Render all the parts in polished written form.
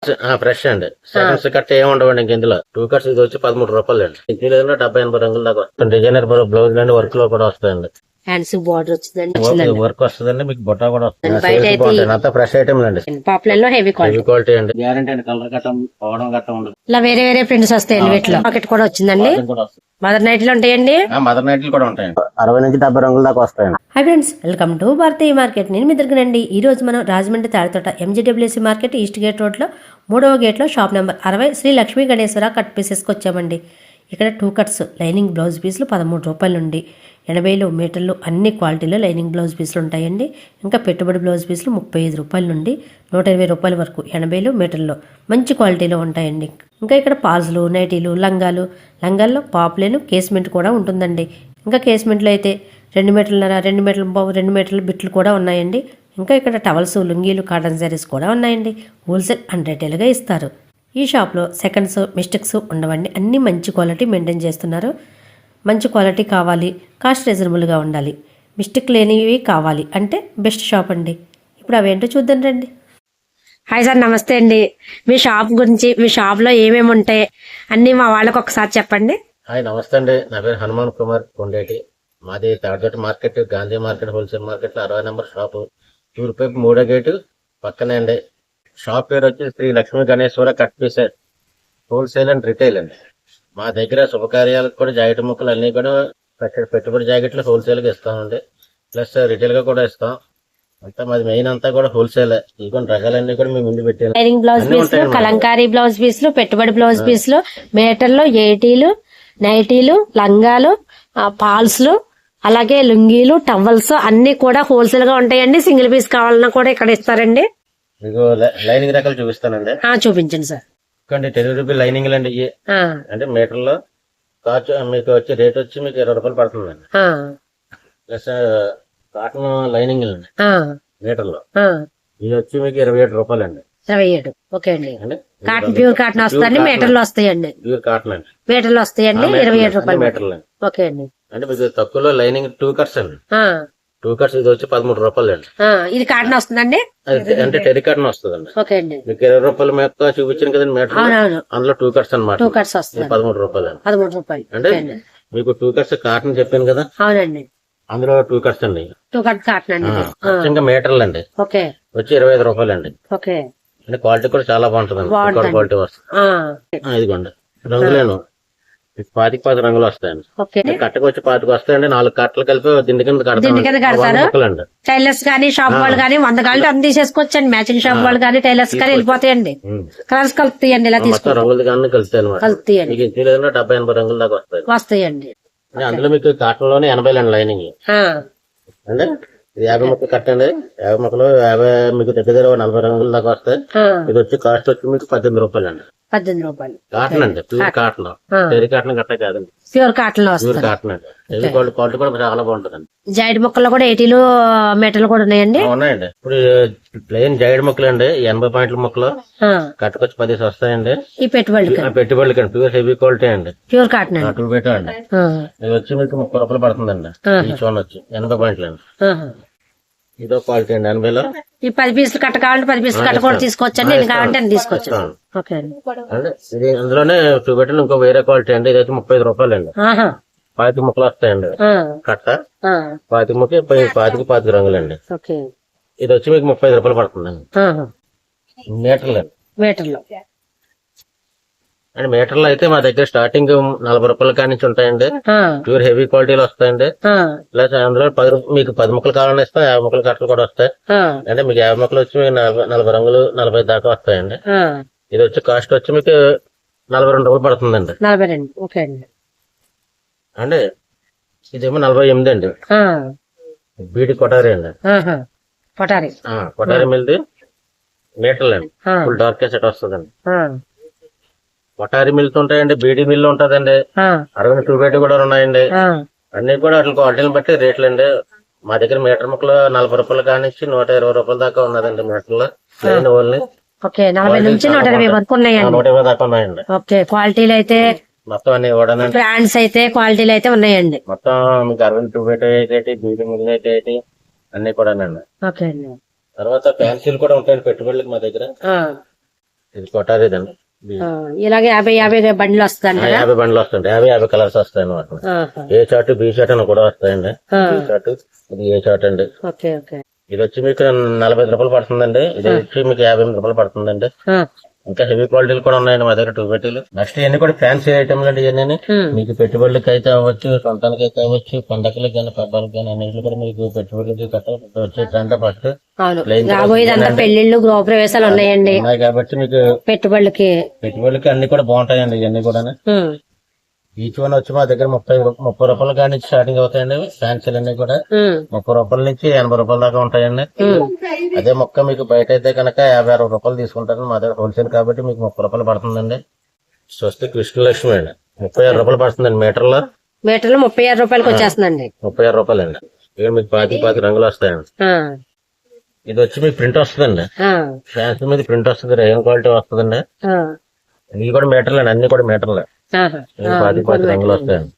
Fresh అండి. Seconds cut ఏమి ఉండవండి ఇంక ఇందులో. 2 కట్స్ ఇది వచ్చి 13 రూపాయలు అండి. ఇందులో 70-80 రంగుల దాకా వస్తుంది. డిజైనర్ బ్లౌజ్ అండి, వర్క్ లో కూడా వస్తాయండి. హ్యాండ్స్ బార్డర్ వచ్చిందండి. వర్క్ వస్తుందండి, మీకు బొట్టా కూడా వస్తుంది. బయట అయితే బాగుంటాయి, అంతా ఫ్రెష్ ఐటమ్ అండి. పాపులర్ లో హెవీ క్వాలిటీ అండి. గ్యారంటీ అండి. కలర్ గట్టం పోవడం గట్టం ఉండదు. ఇలా వేరే వేరే ప్రింట్స్ వస్తాయండి. వీటిలో పాకెట్ కూడా వచ్చిందండి. మదర్ నైట్లు ఉంటాయండి. మదర్ నైట్లు కూడా ఉంటాయండి. 60 నుంచి 70 రంగుల దాకా వస్తాయండి. Hi friends, welcome to Bharatiya market. నేను మీ దగ్గరండి. ఈ రోజు మనం Rajahmundry Tadithota MGWC market east gate road లో 3వ గేట్ లో shop number 60 Sri Lakshmi Ganeshwara cut pieces కి వచ్చామండి. ఇక్కడ 2 కట్స్ లైనింగ్ బ్లౌజ్ పీసులు 13 రూపాయల నుండి 80 మీటర్లు అన్ని క్వాలిటీలో లైనింగ్ బ్లౌజ్ పీసులు ఉంటాయండి. ఇంకా పెట్టుబడి బ్లౌజ్ పీసులు 35 రూపాయల నుండి 120 రూపాయల వరకు 80 మీటర్లో మంచి క్వాలిటీలో ఉంటాయండి. ఇంకా ఇక్కడ పాజులు, నైటీలు, లంగాల్లో పాపులేను కేస్మెంట్ కూడా ఉంటుందండి. ఇంకా కేస్మెంట్లో అయితే 2 మీటర్లన్నర, 2 మీటర్ల పావు, 2 మీటర్ల బిట్లు కూడా ఉన్నాయండి. ఇంకా ఇక్కడ టవల్స్, లుంగీలు, కాటన్ శారీస్ కూడా ఉన్నాయండి. హోల్సేల్ అండ్ రిటైల్గా ఇస్తారు. ఈ షాప్లో సెకండ్స్, మిస్టేక్స్ ఉండవండి. అన్నీ మంచి క్వాలిటీ మెయింటైన్ చేస్తున్నారు. మంచి క్వాలిటీ కావాలి, కాస్ట్ రీజనబుల్గా ఉండాలి, మిస్టేక్ లేనివి కావాలి అంటే బెస్ట్ షాప్ అండి. ఇప్పుడు అవేంటో చూద్దాం రండి. హాయ్ సార్, నమస్తే అండి. మీ షాప్ గురించి, మీ షాప్లో ఏమేమి ఉంటాయి అన్నీ మా వాళ్ళకి ఒకసారి చెప్పండి. హాయ్, నమస్తే అండి. నా పేరు హనుమాన్ కుమార్ కొండేటి. మాది Tadithota market, Gandhi market, wholesale market లో 60 నెంబర్ షాపు. తూర్పువైపు 3వ గేటు పక్కనే అండి. షాప్ పేరు వచ్చి Sri Lakshmi Ganeshwara cut pieces wholesale and retail అండి. మా దగ్గర శుభకార్యాలకు కూడా జాకెట్ ముక్కలు అన్ని కూడా పెట్టుబడి జాకెట్లు హోల్సేల్ గా ఇస్తామండి. ప్లస్ రిటైల్ గా కూడా ఇస్తాం. అంతా మాది మెయిన్ అంతా కూడా హోల్సేల్. ఇదిగోండి రకాలన్నీ కూడా మేము ముందు పెట్టాము. లైనింగ్ బ్లౌజ్ పీసులు, కలంకారీ బ్లౌజ్ పీసులు, పెట్టుబడి బ్లౌజ్ పీసులు, మీటర్లు, ఏటీలు, నైటీలు, లంగాలు, పాల్స్లు, అలాగే లుంగీలు, టవల్స్ అన్ని కూడా హోల్సేల్ గా ఉంటాయండి. సింగిల్ పీస్ కావాలన్నా కూడా ఇక్కడ ఇస్తారండి. మీకు లైనింగ్ రకాలు చూపిస్తానండి. చూపించండి సార్. 10 రూపీలు లైనింగ్ అండి. ఇవి అంటే మీటర్ లో కాస్ట్ మీకు వచ్చే రేట్ వచ్చి మీకు 20 రూపాయలు పడుతుందండి. ప్లస్ కాటన్ లైనింగ్ అండి మీటర్ లో ఇది వచ్చి మీకు 27 రూపాయలు అండి. 27. ఓకే అండి. కాటన్ ప్యూర్ కాటన్ వస్తాయండి. మీటర్లు వస్తాయండి. ప్యూర్ కాటన్ అండి. మీటర్లు వస్తాయండి. 27 రూపాయలు మీటర్లు అండి. ఓకే అండి. అంటే మీకు తక్కువలో లైనింగ్ 2 కట్స్ అండి. 2 కట్స్ ఇది వచ్చి 13 రూపాయలు అండి. ఇది కాటన్ వస్తుందండి. అంటే టెరి కాటన్ వస్తుందండి. ఓకే అండి. మీకు 20 రూపాయలు మేత చూపించాను కదండి మీటర్. అందులో 2 కట్స్ అనమాట. 2 కట్స్ వస్తాయి. 13 రూపాయలు అండి. 13 రూపాయలు అంటే మీకు 2 కట్స్ కాటన్ చెప్పాను కదా. అవునండి. అందులో 2 కట్స్ అండి. 2 కట్స్ కాటన్ అండి. ఇంకా మీటర్లు అండి. ఓకే. వచ్చి 25 రూపాయలు అండి. ఓకే. అంటే క్వాలిటీ కూడా చాలా బాగుంటుంది. క్వాలిటీ వస్తుంది. ఇదిగోండి రంగులేను 10 రంగులు వస్తాయండి. కట్టకు వచ్చి 10 వస్తాయండి. 4 కట్టలు కలిపి దిండి కింద కడతారు. టైలర్స్ గానీ, షాప్ వాళ్ళు గానీ 100 కాళ్ళు అన్ని తీసేసుకోవచ్చండి. మ్యాచింగ్ షాప్ వాళ్ళు గానీ, టైలర్స్ గానీ వెళ్ళిపోతాయండి. కలర్స్ కలుపుతాయండి. ఇలా తీసుకుంటాం రంగులు కానీ కలుస్తాయి అనమాట. 70-80 రంగుల దాకా వస్తాయండి. అందులో మీకు కాటన్ లోనే 80 అండి లైనింగ్ అంటే 50 ముక్కలు కట్టండి. 50 ముక్కలు 50 మీకు దగ్గర 40 రంగుల దాకా వస్తాయి. ఇది వచ్చి కాస్ట్ వచ్చి మీకు 18 రూపాయలు అండి. 18 రూపాయలు కాటన్ అండి. ప్యూర్ కాటన్, టెరి కాటన్ గట్ట కాదండి. ప్యూర్ కాటన్ లో ప్యూర్ కాటన్ అండి. క్వాలిటీ కూడా చాలా బాగుంటుంది. జాయిడ్ ముక్కల్లో కూడా 80 మీటర్లు కూడా ఉన్నాయండి. ఉన్నాయండి. ఇప్పుడు ప్లెయిన్ జాయిడ్ ముక్కలు అండి 80 పాయింట్ల ముక్కలు కట్టుకొచ్చి 10 వస్తాయండి. ఈ పెట్టుబడులకి ప్యూర్ హెవీ క్వాలిటీ అండి. ప్యూర్ కాటన్ అండి. ఇది వచ్చి మీకు 30 రూపాయలు పడుతుందండి. ఈ చోన్ వచ్చి 80 పాయింట్లు అండి. ఇదో క్వాలిటీ అండి. 80లో ఈ 10 పీసులు కట్ట కావాలంటే 10 పీసులు కట్ట కూడా తీసుకోవచ్చండి. నేను కావాలంటే నేను తీసుకోవచ్చు. ఓకే అండి. ఇది అందులోనే చూపెట్టిన ఇంకో వేరే క్వాలిటీ అండి. ఇది వచ్చి 35 రూపాయలు అండి. 25 ముక్కలు వస్తాయండి కట్ట. 25 ముక్కలు 25 రంగులండి. ఇది వచ్చి మీకు 35 రూపాయలు పడుతుందండి. మీటర్లు అండి. మీటర్లో అంటే మీటర్లు అయితే మా దగ్గర స్టార్టింగ్ 40 రూపాయల కాడి నుంచి ఉంటాయండి. ప్యూర్ హెవీ క్వాలిటీలో వస్తాయండి. ప్లస్ అందులో మీకు 10 ముక్కలు కావాలని ఇస్తాం. 50 ముక్కల కట్టలు కూడా వస్తాయి. అంటే మీకు 50 ముక్కలు వచ్చి మీకు 40 రంగులు 40 దాకా వస్తాయండి. ఇది వచ్చి కాస్ట్ వచ్చి మీకు 42 రూపాయలు పడుతుందండి. 42. ఓకే అండి. అంటే ఇదేమో 48 అండి. బీడి కొటారీ అండి. కొటారీ మిల్ది మీటర్లు అండి. ఫుల్ డార్క్ సెట్ వస్తుందండి. కొటారి మిల్స్ ఉంటాయండి. బీడీ మిల్లు ఉంటదండి. 60 2 కూడా ఉన్నాయండి. అన్ని కూడా అట్లా క్వాలిటీని బట్టి రేట్లు అండి. మా దగ్గర మీటర్ ముక్కలు 40 రూపాయలు కానిచ్చి 120 రూపాయల దాకా ఉన్నదండి. మీటర్లు ఓన్లీ 40 నుంచి 120 వరకు ఉన్నాయండి. 120 దాకా ఉన్నాయండి. ఓకే. క్వాలిటీలు అయితే మొత్తం అన్ని కూడా బ్రాండ్స్ అయితే క్వాలిటీలు అయితే ఉన్నాయండి. మొత్తం మీకు 60 2 బీడీ మిల్లు అయితే అన్ని కూడా. ఓకే అండి. తర్వాత ఫ్యాన్సీలు కూడా ఉంటాయండి పెట్టుబడులకి మా దగ్గర. ఇది కొట్టారేదండి. ఇలాగే 50 బండ్లు వస్తాయి 50 బండ్లు వస్తాయండి. 50 కలర్స్ వస్తాయి అన్నమాట. ఏ చార్ట్ బి చార్ట్ అని కూడా వస్తాయండి. ఈ చార్ట్ ఇది ఏ చార్ట్ అండి. Okay okay. ఇది వచ్చి మీకు 45 రూపాయలు పడుతుందండి. ఇది వచ్చి మీకు 58 రూపాయలు పడుతుందండి. ఇంకా హెవీ క్వాలిటీలు కూడా ఉన్నాయండి మా దగ్గర 2 పెట్టీలు. నెక్స్ట్ ఇవన్నీ కూడా ఫ్యాన్సీ ఐటమ్లు అండి. ఇవన్నీ మీకు పెట్టుబడులకి అయితే అవ్వచ్చు, సొంతానికి అయితే అవ్వచ్చు, పండగలకి కానీ పబ్బాలకు కానీ అన్నింటిలో కూడా మీకు పెట్టుబడులకి వచ్చే ట్రెండ్ ఫస్ట్ పెళ్లిళ్ళు గృహప్రవేశాలు ఉన్నాయండి కాబట్టి మీకు పెట్టుబడులకి అన్ని కూడా బాగుంటాయండి. ఇవన్నీ కూడా ఈచ్ వన్ వచ్చి మా దగ్గర 30 రూపాయల కాడి నుంచి స్టార్టింగ్ అవుతాయండి. ఫ్యాన్సీలు అన్ని కూడా 30 రూపాయల నుంచి 80 రూపాయల దాకా ఉంటాయండి. అదే మొక్క మీకు బయట అయితే కనుక 50-60 రూపాయలు తీసుకుంటారు. మా దగ్గర హోల్సేల్ కాబట్టి మీకు 30 రూపాయలు పడుతుందండి. స్వస్తి కృష్ణలక్ష్మి అండి 36 రూపాయలు పడుతుందండి. మీటర్లో 36 రూపాయలకి వచ్చేస్తుందండి. 36 రూపాయలు అండి. ఇక్కడ మీకు 25 రంగులు వస్తాయండి. ఇది వచ్చి మీకు ప్రింట్ వస్తుందండి. ఫ్యాన్సీ మీద ప్రింట్ వస్తుంది, రేయన్ క్వాలిటీ వస్తుందండి. ఇవి కూడా మీటర్లు అండి, అన్ని కూడా మీటర్లే. 25 రంగులు వస్తాయండి.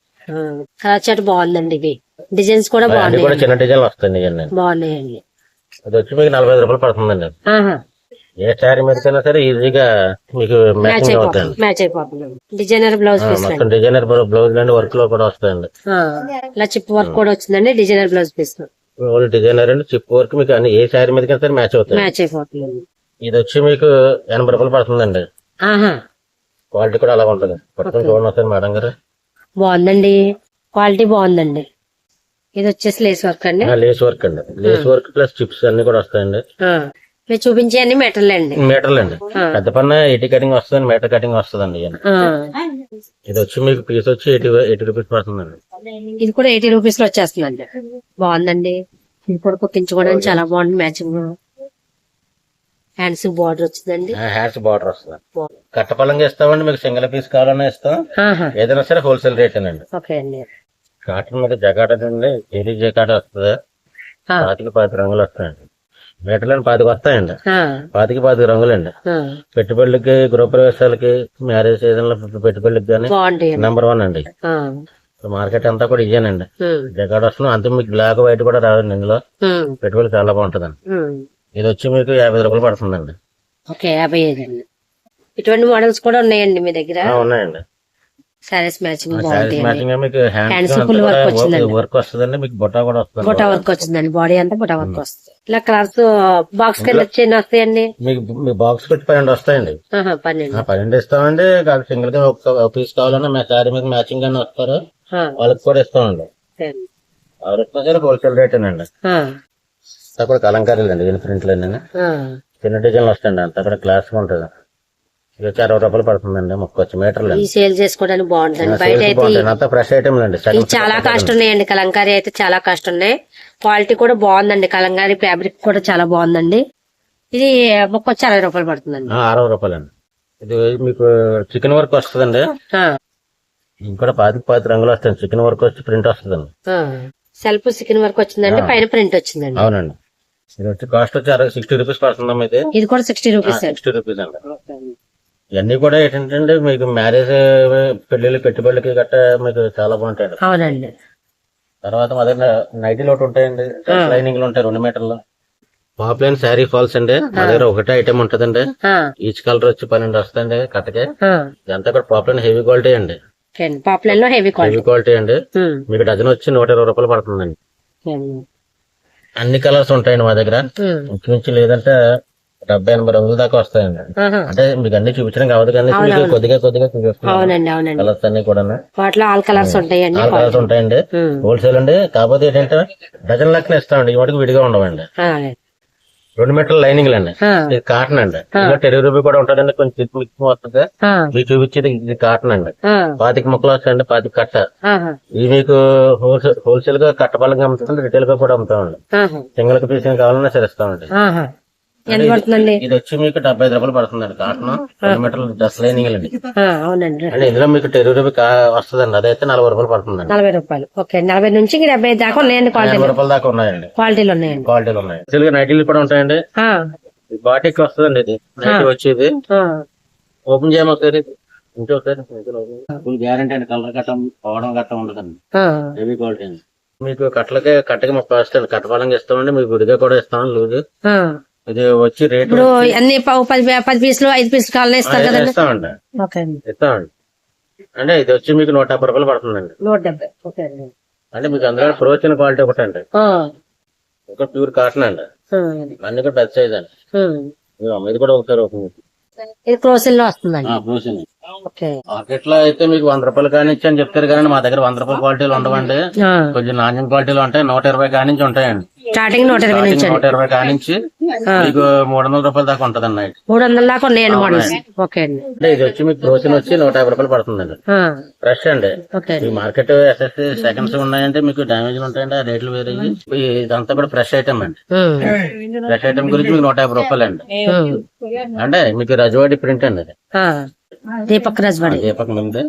కలర్ చాట్ బాగుందండి. ఇవి డిజైన్స్ కూడా బాగున్నాయి, కూడా చిన్న డిజైన్లు వస్తాయండి. ఇవన్నీ బాగున్నాయండి. అది వచ్చి మీకు 45 రూపాయలు పడుతుందండి. ఏ శారీ మీదకైనా సరే ఈజీగా మీకు మ్యాచింగ్ అవుతాయండి. మ్యాచ్ అయిపోతుంది. డిజైనర్ బ్లౌజ్ పీస్, మొత్తం డిజైనర్ బ్లౌజ్ అండి, వర్క్ లో కూడా వస్తాయండి. ఇలా చిప్ వర్క్ కూడా వచ్చిందండి. Designer blouse piece, only designer అండి. చిప్ వర్క్ మీకు అన్ని ఏ శారీ మీదకైనా సరే మ్యాచ్ అవుతాయి. మ్యాచ్ అయిపోతుంది. ఇది వచ్చి మీకు 80 రూపాయలు పడుతుందండి. క్వాలిటీ కూడా అలా ఉంటుంది. పట్టుకొని చూడండి వస్తుంది మేడం గారు. బాగుందండి, క్వాలిటీ బాగుందండి. ఇది వచ్చేసి లేస్ వర్క్ అండి. లేస్ వర్క్ అండి. లేస్ వర్క్ ప్లస్ చిప్స్ అన్ని కూడా వస్తాయండి. మీరు చూపించే అన్ని మీటర్లు అండి. మీటర్లు అండి. పెద్ద పన్న 80 కటింగ్ వస్తుంది, మీటర్ కటింగ్ వస్తుందండి. ఇది వచ్చి మీకు పీస్ వచ్చి 80 రూపీస్ పడుతుందండి. ఇది కూడా 80 రూపీస్ లో వచ్చేస్తుందండి. బాగుందండి. ఇది కూడా కుట్టించుకోవడానికి చాలా బాగుంది. మ్యాచింగ్ హ్యాండ్స్ బార్డర్ వచ్చిందండి. హ్యాండ్స్ బార్డర్ వస్తుంది. కట్టపలంగా ఇస్తామండి. మీకు సింగిల్ పీస్ కావాలన్నా ఇస్తాం. ఏదైనా సరే హోల్సేల్ రేట్ అండి. ఓకే అండి. కాటన్ మీద జకాట అండి, ఏరీ జకాట వస్తుంది. 25 రంగులు వస్తాయండి. మీటర్లు 25 వస్తాయండి. 25 రంగులండి. పెట్టుబడులకి, గృహప్రవేశాలకి, మ్యారేజ్ సీజన్ లో పెట్టుబడులకి కానీ నెంబర్ 1 అండి. మార్కెట్ అంతా కూడా ఇదేనండి. జకాట వస్తుంది. అంతే మీకు బ్లాక్ వైట్ కూడా రాదండి. ఇందులో పెట్టుబడి చాలా బాగుంటుందండి. ఇది వచ్చి మీకు 50 రూపాయలు పడుతుందండి. ఓకే, 55 అండి. ఇటువంటి మోడల్స్ కూడా ఉన్నాయండి మీ దగ్గర? ఉన్నాయండి. సారీస్ మ్యాచింగ్ మీకు హ్యాండ్స్ వర్క్ వస్తుందండి. మీకు బొటా కూడా వస్తుంది. బొటా వర్క్ వచ్చిందండి. బాడీ అంతా బొటా వర్క్ వస్తుంది. ఇలా కలర్స్ బాక్స్ కింద వచ్చి వస్తాయండి. మీకు బాక్స్ పెట్టి 12 వస్తాయండి. 12 ఇస్తామండి. సింగిల్ గా ఒక పీస్ కావాలన్నా మా శారీ మీద మ్యాచింగ్ అని వస్తారు, వాళ్ళకి కూడా ఇస్తామండి. హోల్సేల్ రేట్ అండి. అంతా కూడా కలంకారీలు అండి. దీని ప్రింట్లు అండి. చిన్న డిజైన్లు వస్తాయండి. అంతా కూడా క్లాస్ గా ఉంటుంది. ఇది 60 రూపాయలు పడుతుందండి. మొక్కొచ్చి మీటర్లు సేల్ చేసుకోవడానికి బాగుంటుంది. బయట అయితే ఫ్రెష్ ఐటమ్ అండి. చాలా కాస్ట్ ఉన్నాయండి. కలంకారీ అయితే చాలా కాస్ట్ ఉన్నాయి. క్వాలిటీ కూడా బాగుందండి. కలంకారీ ఫ్యాబ్రిక్ కూడా చాలా బాగుందండి. ఇది మొక్కొచ్చి 60 రూపాయలు పడుతుందండి. 60 రూపాయలు అండి. ఇది మీకు చికెన్ వర్క్ వస్తుందండి. ఇంకా 25 రంగులు వస్తాయి. చికెన్ వర్క్ వచ్చి ప్రింట్ వస్తుందండి. సెల్ఫ్ చికెన్ వర్క్ వచ్చిందండి. పైన ప్రింట్ వచ్చిందండి. అవునండి. ఇది వచ్చి కాస్ట్ వచ్చి 60 రూపీస్ పడుతుందమ్మా. ఇది కూడా 60 రూపీస్. 60 రూపీస్ అండి. ఇవన్నీ కూడా ఏంటంటే మీకు మ్యారేజ్, పెళ్లిళ్ళు, పెట్టుబడులకి గట్ట మీకు చాలా బాగుంటాయండి. అవునండి. తర్వాత మా దగ్గర నైటీలు ఒకటి ఉంటాయండి. లైనింగ్లు ఉంటాయి 2 మీటర్లు. పాప్లైన్ శారీ ఫాల్స్ అండి. మా దగ్గర ఒకటే ఐటమ్ ఉంటదండి. ఈచ్ కలర్ వచ్చి 12 వస్తాయండి కట్టకే. ఇదంతా కూడా పాప్లైన్ హెవీ క్వాలిటీ అండి. పాప్లైన్ లో హెవీ క్వాలిటీ అండి. మీకు డజన్ వచ్చి 120 రూపాయలు పడుతుందండి. అన్ని కలర్స్ ఉంటాయండి మా దగ్గర. ఇంచుమించు లేదంటే 70-80 రంగుల దాకా వస్తాయండి. అంటే మీకు అన్ని చూపించడం కావదు కానీ కొద్దిగా చూపిస్తున్నాను. కలర్స్ అన్ని కూడా ఆల్ కలర్స్ ఉంటాయండి. హోల్సేల్ అండి. కాకపోతే ఏంటంటే డజన్ లెక్కన ఇస్తామండి. ఈ వాటికి విడిగా ఉండవండి. 2 మీటర్ల లైనింగ్లు అండి. ఇది కాటన్ అండి. ఇంకా 10 రూపాయలు కూడా ఉంటదండి. కొంచెం మిక్సింగ్ వస్తుంది. మీకు చూపించేది ఇది కాటన్ అండి. 25 ముక్కలు వస్తాయండి. 25 కట్ట. ఇవి మీకు హోల్సేల్ గా కట్టపాలంగా అమ్ముతుంది, రిటైల్ గా కూడా అమ్ముతామండి. సింగిల్ పీస్ కావాలన్నా సరే ఇస్తామండి. ఇది వచ్చి మీకు 75 రూపాయలు పడుతుందండి. కాటన్ 2 మీటర్ల డ్రెస్ లైనింగ్ అండి. అంటే ఇందులో మీకు 10 రూపాయలు వస్తుందండి. అదైతే 40 రూపాయలు పడుతుందండి. 40 రూపాయలు. ఓకే, 40 నుంచి 70 దాకా ఉన్నాయండి. 40 రూపాయల దాకా ఉన్నాయండి. క్వాలిటీలు ఉన్నాయండి. క్వాలిటీలు ఉన్నాయి. తెలుగు నైటీలు కూడా ఉంటాయండి. బాటిక్ వస్తుందండి. ఇది నైటీ వచ్చేది ఓపెన్ చేయమ ఒకసారి, ఇంకొకసారి ఫుల్ గ్యారంటీ అండి. కలర్ గట్ట పోవడం గట్ట ఉండదండి. హెవీ క్వాలిటీ అండి. మీకు కట్టకి 30 వస్తాయండి. కట్టపాలంగా ఇస్తామండి. మీకు విడిగా కూడా ఇస్తాం లూజ్. ఇది వచ్చి రేటు ఇప్పుడు అన్ని 10 పీసులు 5 పీసులు కావాలని ఇస్తారు కదండి. ఇస్తామండి. ఓకే అండి. ఇస్తామండి. అంటే ఇది వచ్చి మీకు 150 రూపాయలు పడుతుందండి. 170. ఓకే అండి. అంటే మీకు అందులో ప్రోచిన క్వాలిటీ ఒకటి అండి, ఒక ప్యూర్ కాటన్ అండి, అన్ని కూడా పెద్ద సైజ్ అండి. ఇది కూడా ఒకసారి ఇది క్రోసిల్ లో వస్తుందండి. ఓకే. మార్కెట్ లో అయితే మీకు 100 రూపాయలు కానించి అని చెప్తారు కానీ మా దగ్గర 100 రూపాయల క్వాలిటీలు ఉండవండి. కొంచెం నాణ్యం క్వాలిటీలు ఉంటాయి. 120 కానించి ఉంటాయండి. స్టార్టింగ్ 120 నుంచి 120 కానించి మీకు 300 రూపాయల దాకా ఉంటదండి. 300 దాకా ఉన్నాయండి మోడల్స్. ఓకే అండి. అంటే ఇది వచ్చి మీకు ప్రోసిన్ వచ్చి 150 రూపాయలు పడుతుందండి. ఫ్రెష్ అండి. ఈ మార్కెట్ ఎస్ఎస్సి సెకండ్స్ ఉన్నాయంటే మీకు డ్యామేజ్ ఉంటాయండి, ఆ రేట్లు వేరే. ఇదంతా కూడా ఫ్రెష్ ఐటమ్ అండి. ఫ్రెష్ ఐటమ్ గురించి మీకు 150 రూపాయలు అండి. అంటే మీకు రజవాడి ప్రింట్ అండి. అది దీపక్ రజవాడి. దీపక్ ముందే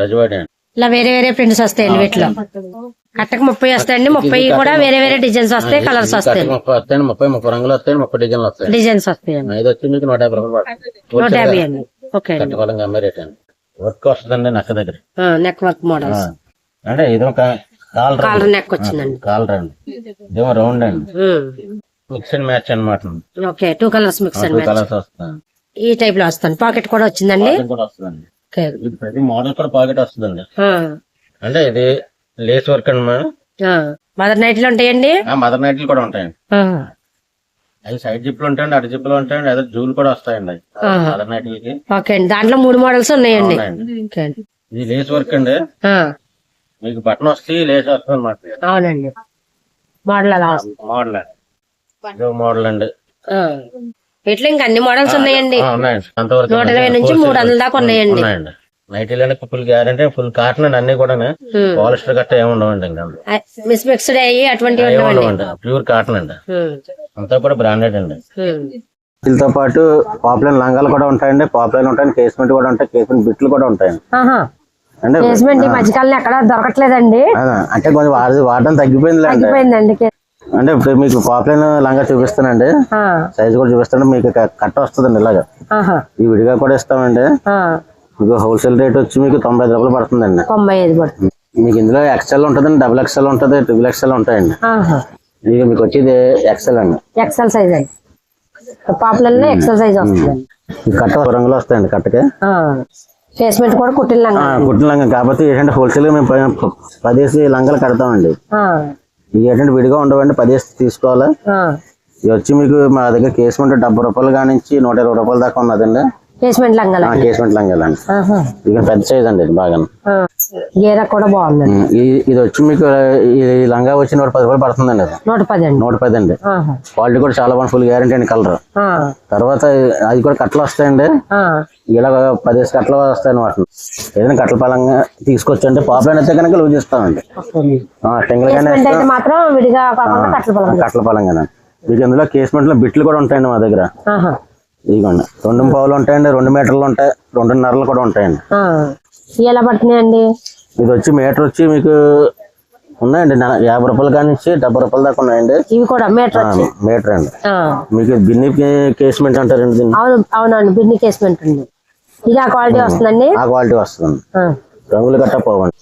రజవాడి అండి. ఇలా వేరే వేరే ప్రింట్స్ వస్తాయండి వీటిలో. కట్టకు 30 వస్తాయండి. 30 కూడా వేరే వేరే డిజైన్స్ వస్తాయి, కలర్స్ వస్తాయి. 30 వస్తాయండి, 30 రంగులు వస్తాయండి, 30 డిజైన్లు వస్తాయి. డిజైన్స్ వస్తాయండి. ఇది వచ్చి మీకు 150 రూపాయలు పడుతుంది. 150 అండి. ఓకే అండి. కట్టపాలంగా అమ్మే రేట్ అండి. వర్క్ వస్తుందండి నక్క దగ్గర. Neck work models. అంటే ఇది ఒక కాలర్ నెక్ వచ్చిందండి. కాలర్ అండి. ఇదేమో రౌండ్ అండి. మిక్స్ అండ్ మ్యాచ్ అనమాట. Okay. 2 colours mix and match. Colours వస్తాయి. ఈ టైప్ లో వస్తుంది. పాకెట్ కూడా వచ్చిందండి. కూడా వస్తుందండి. ప్రతి మోడల్ కూడా పాకెట్ వస్తుందండి. అంటే ఇది లేస్ వర్క్ అండి. మదర్ నైట్లు ఉంటాయండి. మదర్ నైట్లు కూడా ఉంటాయండి. అవి సైడ్ జిప్లు ఉంటాయండి, అటు జిప్లు ఉంటాయండి, అదే జూలు కూడా వస్తాయండి మదర్ నైట్లకి. ఓకే అండి. దాంట్లో 3 మోడల్స్ ఉన్నాయండి. ఇది లేస్ వర్క్ అండి. మీకు బటన్ వస్తే లేస్ వస్తుంది అనమాట. అవునండి. మోడల్ అలా మోడల్ మోడల్ అండి. ఇట్లా ఇంకా అన్ని మోడల్స్ ఉన్నాయండి. 120 నుంచి 300 దాకా ఉన్నాయండి. నైటీలు ఫుల్ గ్యారంటీ, ఫుల్ కాటన్ అండి. అన్ని కూడా పాలిస్టర్ గట్ట ఏమి ఉండవండి. మిక్స్డ్ అయ్యి అటువంటివి ఉండవండి. ప్యూర్ కాటన్ అండి. అంతా కూడా బ్రాండెడ్ అండి. వీటితో పాటు పాపులర్ లంగాలు కూడా ఉంటాయండి, పాపులర్ ఉంటాయండి, కేస్మెంట్ కూడా ఉంటాయి, కేస్మెంట్ బిట్లు కూడా ఉంటాయండి. అంటే ఈ మధ్యకాలంలో ఎక్కడ దొరకట్లేదండి. అంటే కొంచెం వాడడం తగ్గిపోయిందండి. అంటే ఇప్పుడు మీకు పాపులర్ లంగా చూపిస్తానండి, సైజ్ కూడా చూపిస్తాను. మీకు కట్ట వస్తుందండి ఇలాగా. ఈ విడిగా కూడా ఇస్తామండి. మీకు హోల్సేల్ రేట్ వచ్చి మీకు 95 రూపాయలు పడుతుందండి. 95 పడుతుంది. మీకు ఇందులో ఎక్స్ఎల్ ఉంటుందండి, డబుల్ ఎక్స్ఎల్ ఉంటుంది, ట్రిపుల్ ఎక్స్ఎల్ ఉంటాయండి. ఇక మీకు వచ్చేది ఎక్స్ఎల్ అండి. ఎక్స్ఎల్ సైజ్ అండి. పాపులర్ లో ఎక్స్ఎల్ సైజ్ వస్తుంది. కట్ట రంగులు వస్తాయండి. కట్టకి కేస్మెంట్ కూడా కుట్టిన లంగా. కాకపోతే ఏంటంటే హోల్సేల్ గా మేము 10 లంగాలు కడతామండి. ఇవి ఏంటంటే విడిగా ఉండవండి, 10 తీసుకోవాలా. ఇవి వచ్చి మీకు మా దగ్గర కేస్మెంట్ 70 రూపాయలు కానించి 120 రూపాయల దాకా ఉన్నదండి. కేస్మెంట్ లంగాలు. కేస్మెంట్ లంగాలండి. ఇక పెద్ద సైజ్ అండి. ఇది బాగా గేరా కూడా బాగుందండి. ఇది వచ్చి మీకు ఈ లంగా వచ్చి 110 రూపాయలు పడుతుందండి. అది 110 అండి. క్వాలిటీ కూడా చాలా బాగుంది, ఫుల్ గ్యారంటీ అండి. కలర్ తర్వాత అది కూడా కట్టలు వస్తాయండి. ఇలా 10 కట్టలు వస్తాయి అనమాట. ఏదైనా కట్టల పలంగా తీసుకొచ్చండి. పాపులర్ అయితే కనుక లూజ్ ఇస్తామండి. కట్టల పలంగా మీకు ఇందులో కేస్మెంట్ లో బిట్లు కూడా ఉంటాయండి మా దగ్గర. ఇదిగోండి 2 పావులు ఉంటాయండి, 2 మీటర్లు ఉంటాయి, 2.5 కూడా ఉంటాయండి. ఎలా పడుతున్నాయండి? ఇది వచ్చి మీటర్ వచ్చి మీకు ఉన్నాయండి 50 రూపాయల కానీ 70 రూపాయల దాకా ఉన్నాయండి. ఇవి కూడా మీటర్ అండి. మీకు బిన్ని కేస్మెంట్ అంటారండి దీన్ని. అవునండి, బిన్ని కేస్మెంట్ ఉంది. ఇది ఆ క్వాలిటీ వస్తుందండి. ఆ క్వాలిటీ వస్తుంది. రంగులు గట్ట పోవండి.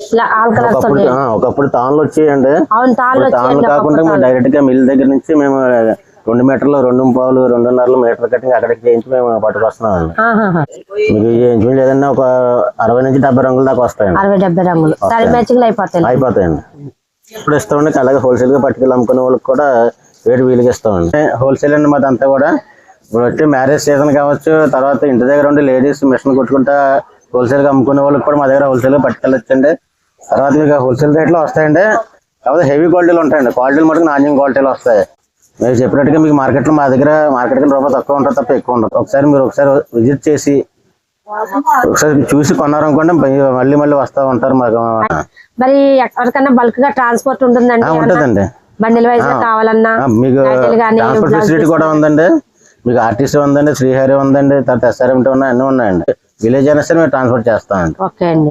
ఒకప్పుడు తాన్లు వచ్చేయండి. తాన్లు కాకుండా డైరెక్ట్ గా మిల్ దగ్గర నుంచి మేము 2 మీటర్లు, 2 పావులు, 2.5 మీటర్ కట్టింగ్ అక్కడికి చేయించి మేము పట్టుకొస్తున్నామండి. మీకు ఇంచుమించు ఏదన్నా ఒక 60 నుంచి 70 రంగుల దాకా వస్తాయండి. 60-70 రంగులు అయిపోతాయండి. ఇప్పుడు ఇస్తామండి. అలాగే హోల్సేల్ గా పట్టుకెళ్ళి అమ్ముకునే వాళ్ళకి కూడా రేటు వీలుగా ఇస్తామండి. హోల్సేల్ అండి మాదంతా కూడా. ఇప్పుడు వచ్చి మ్యారేజ్ సీజన్ కావచ్చు, తర్వాత ఇంటి దగ్గర ఉండి లేడీస్ మిషన్ కొట్టుకుంటా హోల్సేల్ గా అమ్ముకునే వాళ్ళకి కూడా మా దగ్గర హోల్సేల్ గా పట్టుకెళ్ళొచ్చండి. తర్వాత మీకు హోల్సేల్ రేట్లో వస్తాయండి. కాకపోతే హెవీ క్వాలిటీలు ఉంటాయండి. క్వాలిటీలు మటుకు నాణ్యం క్వాలిటీలు వస్తాయి. మీరు చెప్పినట్టుగా మీకు మార్కెట్లో మా దగ్గర మార్కెట్ కింద రూపాయి తక్కువ ఉంటుంది తప్ప ఎక్కువ ఉంటుంది. మీరు ఒకసారి విజిట్ చేసి ఒకసారి చూసి కొన్నారనుకోండి మళ్ళీ వస్తా ఉంటారు. మాకు మరి ఎక్కడికన్నా బల్క్ గా ట్రాన్స్పోర్ట్ ఉంటుందండి? ఉంటుందండి. బండిల్ వైజ్ కావాలన్నా మీకు ట్రాన్స్పోర్ట్ ఫెసిలిటీ కూడా ఉందండి. మీకు ఆర్టీసీ ఉందండి, శ్రీహరి ఉందండి, తర్వాత SRMT ఉన్నాయి, అన్ని ఉన్నాయండి. విలేజ్ అయినా సరే మేము ట్రాన్స్పోర్ట్ చేస్తామండి. ఓకే అండి.